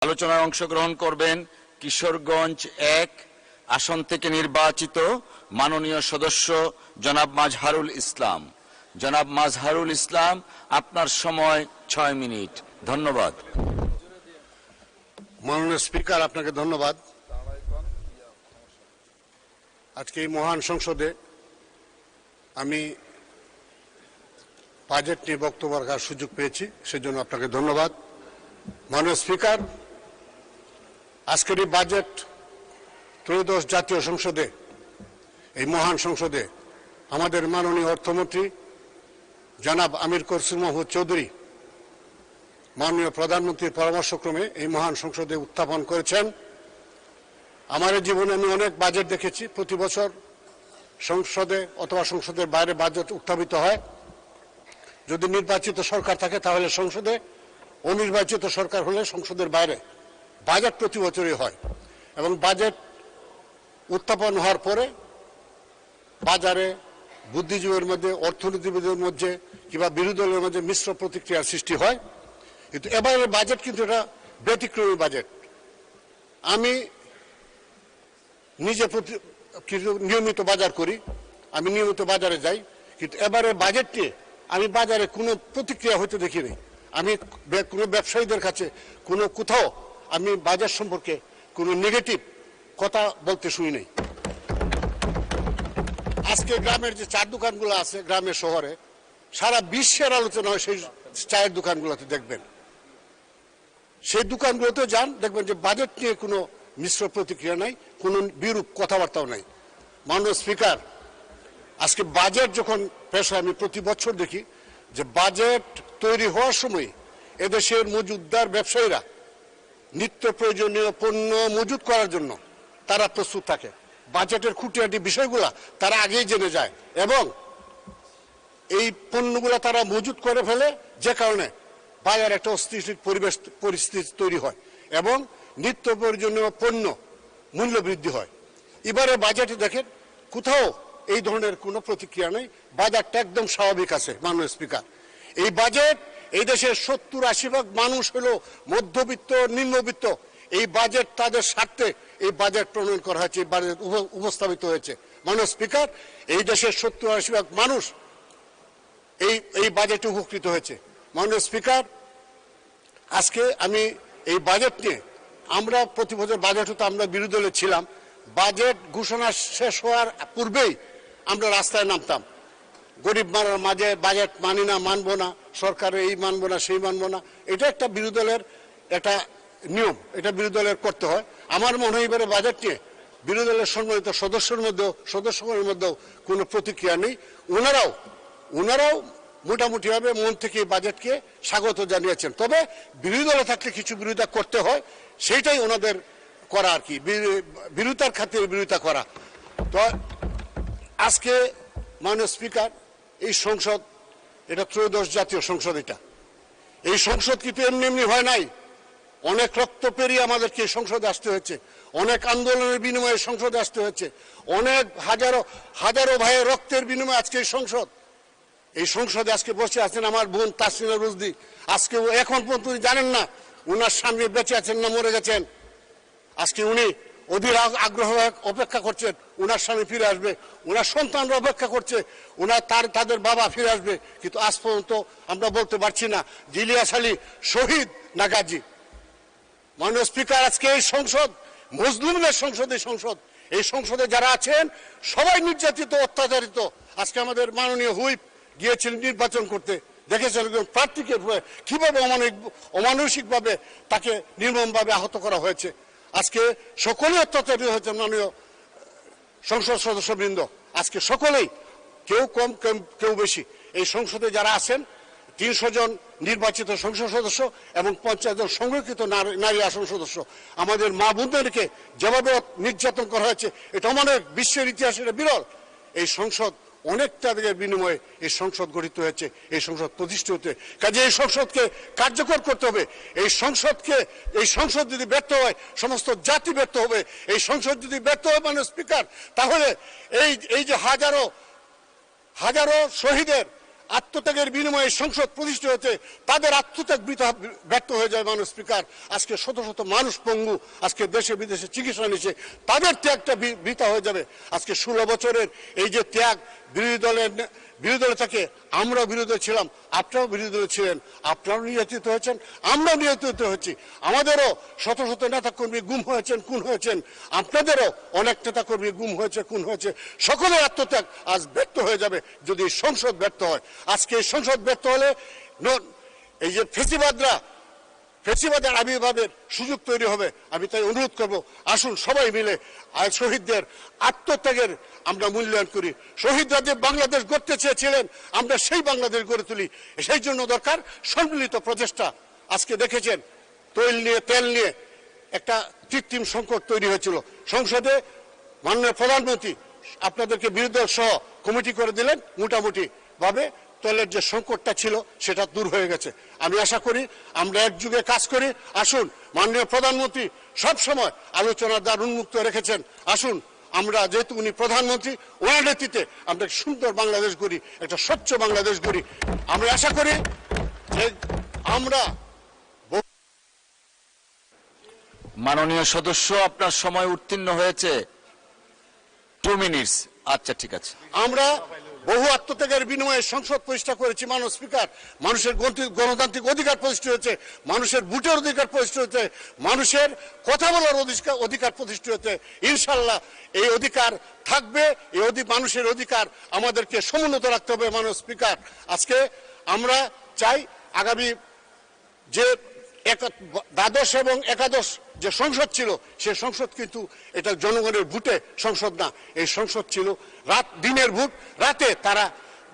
আলোচনায় অংশগ্রহণ করবেন কিশোরগঞ্জ 1 আসন থেকে নির্বাচিত মাননীয় সদস্য জনাব মাজহারুল ইসলাম। জনাব মাজহারুল ইসলাম, আপনার সময় 6 মিনিট। ধন্যবাদ। মাননীয় স্পিকার, আপনাকে ধন্যবাদ। আজকে এই মহান সংসদে আমি বাজেট নিয়ে বক্তব্য রাখার সুযোগ পেয়েছি, সেজন্য আপনাকে ধন্যবাদ। মাননীয় স্পিকার, আজকের এই বাজেট ত্রয়োদশ জাতীয় সংসদে, এই মহান সংসদে আমাদের মাননীয় অর্থমন্ত্রী জনাব আমির খসরু মাহমুদ চৌধুরী মাননীয় প্রধানমন্ত্রীর পরামর্শক্রমে এই মহান সংসদে উত্থাপন করেছেন। আমার জীবনে আমি অনেক বাজেট দেখেছি। প্রতি বছর সংসদে অথবা সংসদের বাইরে বাজেট উত্থাপিত হয়। যদি নির্বাচিত সরকার থাকে তাহলে সংসদে, অনির্বাচিত সরকার হলে সংসদের বাইরে বাজেট প্রতি বছরই হয়। এবং বাজেট উত্থাপন হওয়ার পরে বাজারে বুদ্ধিজীবীর মধ্যে, অর্থনীতিবিদের মধ্যে কিংবা বিরোধী দলের মধ্যে মিশ্র প্রতিক্রিয়ার সৃষ্টি হয়। কিন্তু এবারের বাজেট কিন্তু এটা ব্যতিক্রমী বাজেট। আমি নিজে নিয়মিত বাজার করি, আমি নিয়মিত বাজারে যাই, কিন্তু এবারের বাজেট নিয়ে আমি বাজারে কোনো প্রতিক্রিয়া হতে দেখিনি। আমি কোনো ব্যবসায়ীদের কাছে কোথাও আমি বাজার সম্পর্কে কোনো নেগেটিভ কথা বলতে শুনি নাই। আজকে গ্রামের যে চার দোকানগুলো আছে গ্রামের শহরে, সারা বিশ্বের আলোচনা হয় সেই চায়ের দোকানগুলোতে। দেখবেন সেই দোকানগুলোতে যান, দেখবেন যে বাজেট নিয়ে কোনো মিশ্র প্রতিক্রিয়া নাই, কোনো বিরূপ কথাবার্তাও নাই। মাননীয় স্পিকার, আজকে বাজেট যখন পেশ হয়, আমি প্রতি বছর দেখি যে বাজেট তৈরি হওয়ার সময় এদেশের মজুতদার ব্যবসায়ীরা নিত্য প্রয়োজনীয় পণ্য মজুত করার জন্য তারা প্রস্তুত থাকে। বাজেটের খুঁটিনাটি বিষয়গুলা তারা আগেই জেনে যায় এবং এই পণ্যগুলা তারা মজুত করে ফেলে, যে কারণে বাজার একটা অস্থিতিশীল পরিস্থিতি তৈরি হয় এবং নিত্য প্রয়োজনীয় পণ্য মূল্য বৃদ্ধি হয়। এবারে বাজেটে দেখেন কোথাও এই ধরনের কোনো প্রতিক্রিয়া নেই, বাজারটা একদম স্বাভাবিক আছে। মাননীয় স্পিকার, এই বাজেট, এই দেশের 70-80% মানুষ হলো মধ্যবিত্ত, নিম্নবিত্ত। এই বাজেট তাদের স্বার্থে এই বাজেট প্রণয়ন করা হয়েছে, এই বাজেট উপস্থাপিত হয়েছে। মাননীয় স্পিকার, এই দেশের 70-80% মানুষ এই বাজেটে উপকৃত হয়েছে। মাননীয় স্পিকার, আজকে আমি এই বাজেট নিয়ে, আমরা প্রতি বছর বাজেট হতো, আমরা বিরোধী দলে ছিলাম, বাজেট ঘোষণা শেষ হওয়ার পূর্বেই আমরা রাস্তায় নামতাম। গরিব মারার মাঝে বাজেট মানি না, মানবো না, সরকারের এই মানবো না, সেই মানবো না, এটা একটা বিরোধী দলের একটা নিয়ম, এটা বিরোধী দলের করতে হয়। আমার মনে হয় এবারে বাজেট নিয়ে বিরোধী দলের সম্মানিত সদস্যগণের মধ্যেও কোনো প্রতিক্রিয়া নেই। ওনারাও মোটামুটিভাবে মন থেকে এই বাজেটকে স্বাগত জানিয়েছেন। তবে বিরোধী দলে থাকলে কিছু বিরোধিতা করতে হয়, সেইটাই ওনাদের করা আর কি, বিরোধিতার খাতিরে বিরোধিতা করা। তো আজকে মাননীয় স্পিকার, এই সংসদ, এটা ত্রয়োদশ জাতীয় সংসদ। এই সংসদ কিন্তু এমনি এমনি হয় নাই। অনেক রক্ত পেরিয়ে আমাদেরকে এই সংসদে আসতে হয়েছে, অনেক আন্দোলনের বিনিময়ে সংসদে আসতে হয়েছে, অনেক হাজারো ভাইয়ের রক্তের বিনিময়ে আজকে এই সংসদে আজকে বসে আছেন আমার বোন তাসমিনা রুজদি। আজকে এখন পর্যন্ত জানেন না ওনার স্বামী বেঁচে আছেন না মরে গেছেন। আজকে উনি অধীর আগ্রহ অপেক্ষা করছেন ওনার স্বামী ফিরে আসবে, ওনার সন্তানরা অপেক্ষা করছে তাদের বাবা ফিরে আসবে। কিন্তু আজ পর্যন্ত আমরা বলতে পারছি না যে ইলিয়াস আলী শহীদ না গাজী। মাননীয় স্পিকার, আজকে এই সংসদ মজলুমদের সংসদ। এই সংসদে যারা আছেন সবাই নির্যাতিত, অত্যাচারিত। আজকে আমাদের মাননীয় হুইপ গিয়েছিলেন নির্বাচন করতে, দেখেছেন একজন প্রার্থীকে কিভাবে অমানসিকভাবে তাকে নির্মমভাবে আহত করা হয়েছে। আজকে সকলে অত্যাচারিত হয়েছে। মাননীয় সংসদ সদস্যবৃন্দ, আজকে সকলেই, কেউ কম কেউ বেশি, এই সংসদে যারা আছেন 300 জন নির্বাচিত সংসদ সদস্য এবং 50 জন সংরক্ষিত নারী আসন সদস্য, আমাদের মা বোনদেরকে যেভাবে নির্যাতন করা হয়েছে, এটা অনেক বিশ্বের ইতিহাসে এটা বিরল। এই সংসদ অনেক ত্যাগের বিনিময়ে এই সংসদ গঠিত হয়েছে, এই সংসদ প্রতিষ্ঠিত হচ্ছে। কাজে এই সংসদকে কার্যকর করতে হবে। এই সংসদ যদি ব্যর্থ হয়, সমস্ত জাতি ব্যর্থ হবে। এই সংসদ যদি ব্যর্থ হয় মাননীয় স্পিকার, তাহলে এই যে হাজারো শহীদের আত্মত্যাগের বিনিময়ে সংসদ প্রতিষ্ঠিত হয়েছে, তাদের আত্মত্যাগ ব্যর্থ হয়ে যায়। মাননীয় স্পিকার, আজকে শত শত মানুষ পঙ্গু, আজকে দেশে বিদেশে চিকিৎসা নিচ্ছে, তাদের ত্যাগটা বৃথা হয়ে যাবে। আজকে 16 বছরের এই যে ত্যাগ, বিরোধী দলে থেকে আমরা বিরোধী দলে ছিলাম, আপনারাও বিরোধী দলে ছিলেন, আপনারাও নির্যাতিত হয়েছেন, আমরাও নির্যাতিত হয়েছি, আমাদেরও শত শত নেতাকর্মী গুম হয়েছেন, খুন হয়েছেন, আপনাদেরও অনেক নেতাকর্মী গুম হয়েছে, খুন হয়েছে। সকলের আত্মত্যাগ আজ ব্যর্থ হয়ে যাবে যদি সংসদ ব্যর্থ হয়। আজকে এই সংসদ ব্যর্থ হলে এই যে ফেসিবাদের আবির্ভাবের সুযোগ তৈরি হবে। আমি তাই অনুরোধ করব, আসুন সবাই মিলে শহীদদের আত্মত্যাগের আমরা মূল্যায়ন করি। শহীদরা যে বাংলাদেশ গড়তে চেয়েছিলেন, আমরা সেই বাংলাদেশ গড়ে তুলি। সেই জন্য দরকার সম্মিলিত প্রচেষ্টা। আজকে দেখেছেন তেল নিয়ে একটা কৃত্রিম সংকট তৈরি হয়েছিল। সংসদে মাননীয় প্রধানমন্ত্রী আপনাদেরকে বিরোধী দল সহ কমিটি করে দিলেন, মোটামুটি ভাবে তেলের যে সংকটটা ছিল সেটা দূর হয়ে গেছে। আমি আশা করি আমরা একযুগে কাজ করি। আসুন, মাননীয় প্রধানমন্ত্রী সব সময় আলোচনার দ্বার উন্মুক্ত রেখেছেন। আসুন, আমরা যেহেতু উনি প্রধানমন্ত্রী, ওনার নেতৃত্বে আমরা সুন্দর বাংলাদেশ গড়ি, একটা স্বচ্ছ বাংলাদেশ গড়ি। আমরা আশা করি যে আমরা। মাননীয় সদস্য, আপনার সময় উত্তীর্ণ হয়েছে 2 মিনিটস। আচ্ছা, ঠিক আছে। আমরা বহু আত্মত্যাগের বিনিময়ে সংসদ প্রতিষ্ঠা করেছি। মাননীয় স্পিকার, মানুষের গণতান্ত্রিক অধিকার প্রতিষ্ঠিত হয়েছে, মানুষের ভোটের অধিকার প্রতিষ্ঠিত হয়েছে, মানুষের কথা বলার অধিকার প্রতিষ্ঠিত হয়েছে। ইনশাল্লাহ এই অধিকার থাকবে। এই মানুষের অধিকার আমাদেরকে সমুন্নত রাখতে হবে। মাননীয় স্পিকার, আজকে আমরা চাই আগামী যে দ্বাদশ এবং একাদশ যে সংসদ ছিল, সে সংসদ কিন্তু এটা জনগণের ভোটে সংসদ না। এই সংসদ ছিল দিনের ভোট, রাতে তারা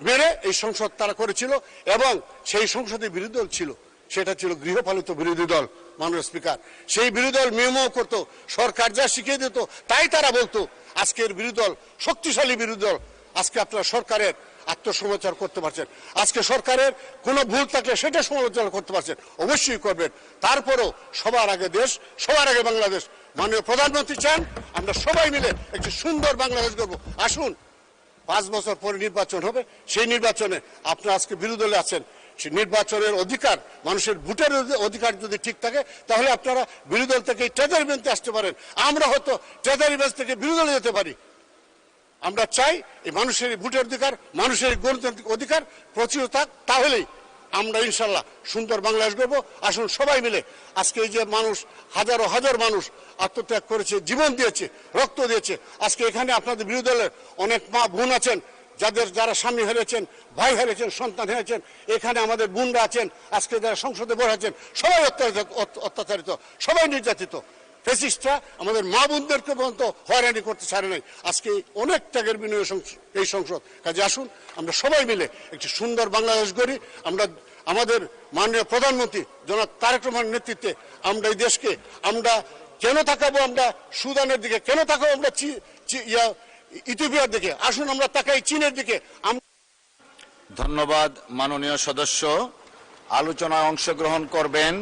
মেরে এই সংসদ তারা করেছিল, এবং সেই সংসদে বিরোধী দল ছিল, সেটা ছিল গৃহপালিত বিরোধী দল। মাননীয় স্পিকার, সেই বিরোধী দল মেমো করতো, সরকার যা শিখিয়ে দিত তাই তারা বলতো। আজকের বিরোধী দল শক্তিশালী বিরোধী দল। আজকে আপনারা সরকারের আত্মসমালোচনা করতে পারছেন, আজকে সরকারের কোনো ভুল থাকলে সেটা সমালোচনা করতে পারছেন, অবশ্যই করবেন। তারপরও সবার আগে দেশ, সবার আগে বাংলাদেশ। মাননীয় প্রধানমন্ত্রী চান আমরা সবাই মিলে একটি সুন্দর বাংলাদেশ গড়ব। আসুন, 5 বছর পরে নির্বাচন হবে, সেই নির্বাচনে আপনারা আজকে বিরোধী দলে আছেন, সেই নির্বাচনের অধিকার, মানুষের ভোটের অধিকার যদি ঠিক থাকে, তাহলে আপনারা বিরোধী দল থেকে ট্রেজারি বেঞ্চে আসতে পারেন। আমরা হয়তো ট্রেজারি বেঞ্চ থেকে বিরোধী দলে যেতে পারি। আমরা চাই এই মানুষের ভোটের অধিকার, মানুষের গণতান্ত্রিক অধিকার প্রতিষ্ঠিত থাক, তাহলেই আমরা ইনশাল্লাহ সুন্দর বাংলাদেশ গড়ব। আসুন সবাই মিলে, আজকে এই যে মানুষ, হাজারো হাজার মানুষ আত্মত্যাগ করেছে, জীবন দিয়েছে, রক্ত দিয়েছে। আজকে এখানে আপনাদের বিরোধী দলের অনেক মা বোন আছেন, যারা স্বামী হারিয়েছেন, ভাই হারিয়েছেন, সন্তান হারিয়েছেন। এখানে আমাদের বোনরা আছেন, আজকে যারা সংসদে বসে আছেন, সবাই অত্যাচারিত, সবাই নির্যাতিত। ফ্যাসিস্টরা আমাদের মা বোনদেরকে পর্যন্ত হয়রানি করতে ছাড়ে নাই। আজকে অনেক ত্যাগের বিনিময়ে এই সংসদ। কাজে আসুন আমরা সবাই মিলে একটি সুন্দর বাংলাদেশ গড়ি। আমরা আমাদের মাননীয় প্রধানমন্ত্রী জনাব তারেক রহমানের নেতৃত্বে আমরা এই দেশকে আমরা কেন তাকাবো, আমরা সুদানের দিকে কেন তাকাবো, আমরা ইথিওপিয়ার দিকে, আসুন আমরা তাকাই চীনের দিকে। ধন্যবাদ মাননীয় সদস্য। আলোচনায় অংশগ্রহণ করবেন